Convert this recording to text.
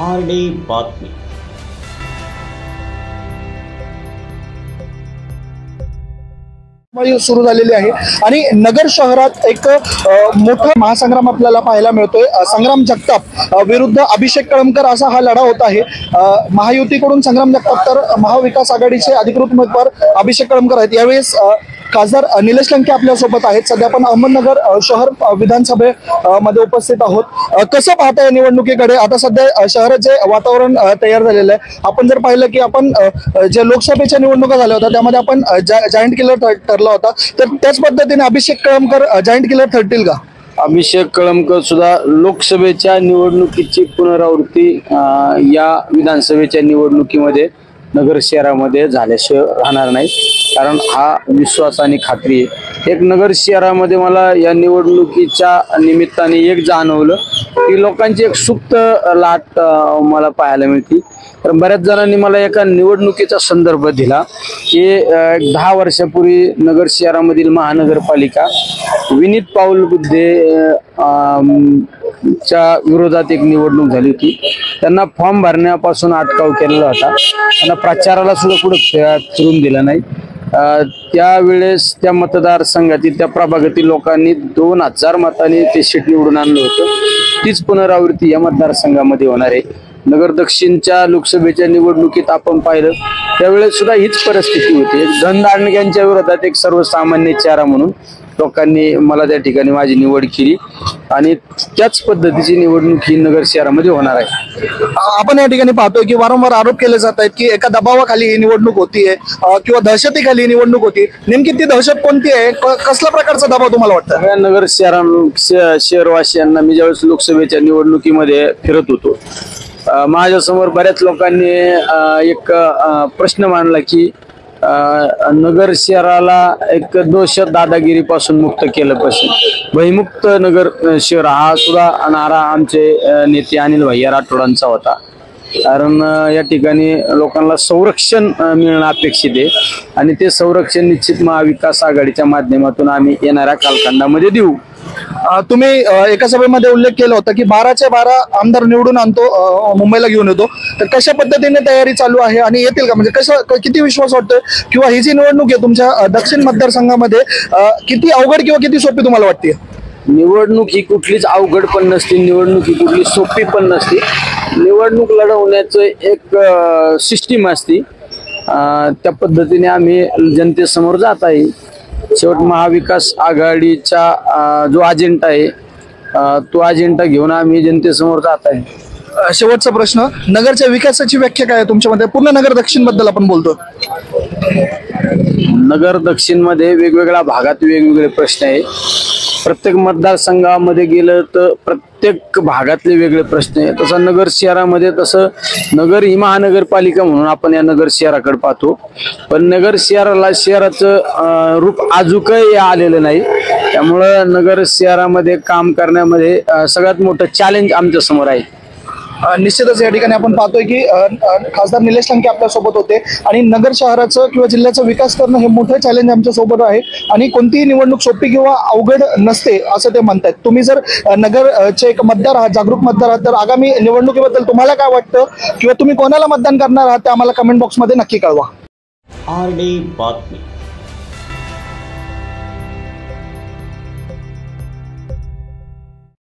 RD बातमी. सुरू झालेली आहे आणि नगर शहरात एक मोठा महासंग्राम आपल्याला पाहायला मिळतोय. संग्राम जगताप विरुद्ध अभिषेक कळमकर असा हा लढा होत आहे. महायुतीकडून संग्राम जगताप तर महाविकास आघाडीचे अधिकृत उमेदवार अभिषेक कळमकर आहेत. यावेळेस खासदार निलेश लंके आपल्या सोबत आहेत. सध्या आपण अहमदनगर शहर विधानसभेमध्ये उपस्थित आहोत. कसं पाहता या निवडणुकीकडे? आता सध्या शहराचे वातावरण तयार झालेलं आहे. आपण जर पाहिलं की आपण जे लोकसभेच्या निवडणुका झाल्या होत्या त्यामध्ये आपण जायंट किलर ठरला होता, तर त्याच पद्धतीने अभिषेक कळमकर जायंट किलर ठरतील का? अभिषेक कळमकर सुद्धा लोकसभेच्या निवडणुकीची पुनरावृत्ती या विधानसभेच्या निवडणुकीमध्ये नगर शहरामध्ये झाल्याशिवाय राहणार नाही, कारण हा विश्वास आणि खात्री आहे. एक नगर शहरामध्ये मला या निवडणुकीच्या निमित्ताने एक जाणवलं की लोकांची एक सुप्त लाट मला पाहायला मिळते. तर बऱ्याच जणांनी मला एका निवडणुकीचा संदर्भ दिला की 10 वर्षापूर्वी नगर शहरामधील महानगरपालिका विनीत पाऊल बुद्धे च्या विरोधात एक निवडणूक झाली होती. त्यांना फॉर्म भरण्यापासून अटकाव केलेला होता. त्यांना प्रचाराला सुद्धा कुठं फिरून दिलं नाही. त्यावेळेस त्या मतदारसंघातील त्या प्रभागातील लोकांनी 2000 मतांनी ते सीट निवडून आणलं होतं. तीच पुनरावृत्ती या मतदारसंघामध्ये होणार आहे. नगर दक्षिणच्या लोकसभेच्या निवडणुकीत आपण पाहिलं त्यावेळेस सुद्धा हीच परिस्थिती होती. धनदांडग्यांच्या विरोधात एक सर्वसामान्य चेहरा म्हणून लोकांनी मला त्या ठिकाणी माझी निवड केली आणि त्याच पद्धतीची निवडणूक ही नगर शहरामध्ये होणार आहे. आपण या ठिकाणी पाहतोय की वारंवार आरोप केले जात आहेत की एका दबावाखाली ही निवडणूक होतीये किंवा दहशतीखाली ही निवडणूक होती. नेमकी ती दहशत कोणती आहे? कसल्या प्रकारचा दबाव तुम्हाला वाटतं? नगर शहरवासियांना मी ज्यावेळेस लोकसभेच्या निवडणुकीमध्ये फिरत होतो, माझ्यासमोर बऱ्याच लोकांनी एक प्रश्न मांडला की नगर शहराला एक दहशत दादागिरीपासून मुक्त केलं पाहिजे, भयमुक्त नगर शहर हा सुद्धा नारा आमचे नेते अनिल भैया राठोडांचा होता. कारण या ठिकाणी लोकांना संरक्षण मिळणं अपेक्षित आहे आणि ते संरक्षण निश्चित महाविकास आघाडीच्या माध्यमातून आम्ही येणाऱ्या कालखंडामध्ये देऊ. तुम्ही एका सभेमध्ये उल्लेख केला होता की 12चे 12 आमदार निवडून आणतो, मुंबईला घेऊन येतो. तर कशा पद्धतीने तयारी चालू आहे आणि येतील का? म्हणजे किती विश्वास वाटतोय किंवा ही जी निवडणूक आहे तुमच्या दक्षिण मतदारसंघामध्ये किती अवघड किंवा किती सोपी तुम्हाला वाटते? निवडणूक ही कुठलीच अवघड पण नसते, निवडणूक ही कुठली सोपी पण नसते. निवडणूक लढवण्याचं एक सिस्टीम असते. त्या पद्धतीने आम्ही जनतेसमोर जात आहे. शेवट महाविकास आघाडीचा जो अजेंडा आहे तो अजेंडा घेऊन आम्ही जनतेसमोर जात आहे. शेवटचा प्रश्न, नगरच्या विकासाची व्याख्या काय आहे तुमच्यामध्ये? पूर्ण नगर दक्षिण बद्दल आपण बोलतो. नगर दक्षिण मध्ये वेगवेगळ्या भागात वेगवेगळे प्रश्न आहे. प्रत्येक मतदारसंघामध्ये गेलं तर प्रत्येक भागातले वेगळे प्रश्न आहे. तसं नगर शहरामध्ये तसं नगर ही महानगरपालिका म्हणून आपण या नगर शहराकडे पाहतो, पण नगर शहराचं रूप अजूनही आलेलं नाही. त्यामुळं नगर शहरामध्ये काम करण्यामध्ये सगळ्यात मोठं चॅलेंज आमच्या समोर आहे. निश्चितच या ठिकाणी आपण पाहतोय की खासदार निलेश लंके आपल्या सोबत होते आणि नगर शहराचं किंवा जिल्ह्याचा विकास करणं हे मोठं चॅलेंज आमच्या सोबत आहे आणि कोणतीही निवडणूक सोपी किंवा अवघड नसते असं ते म्हणतात. तुम्ही जर नगरचे एक मतदार आहात, जागरूक मतदार आहात, तर आगामी निवडणुकीबद्दल तुम्हाला काय वाटतं किंवा तुम्ही कोणाला मतदान करणार आहात ते आम्हाला कमेंट बॉक्समध्ये नक्की कळवा. आरडी बातमी.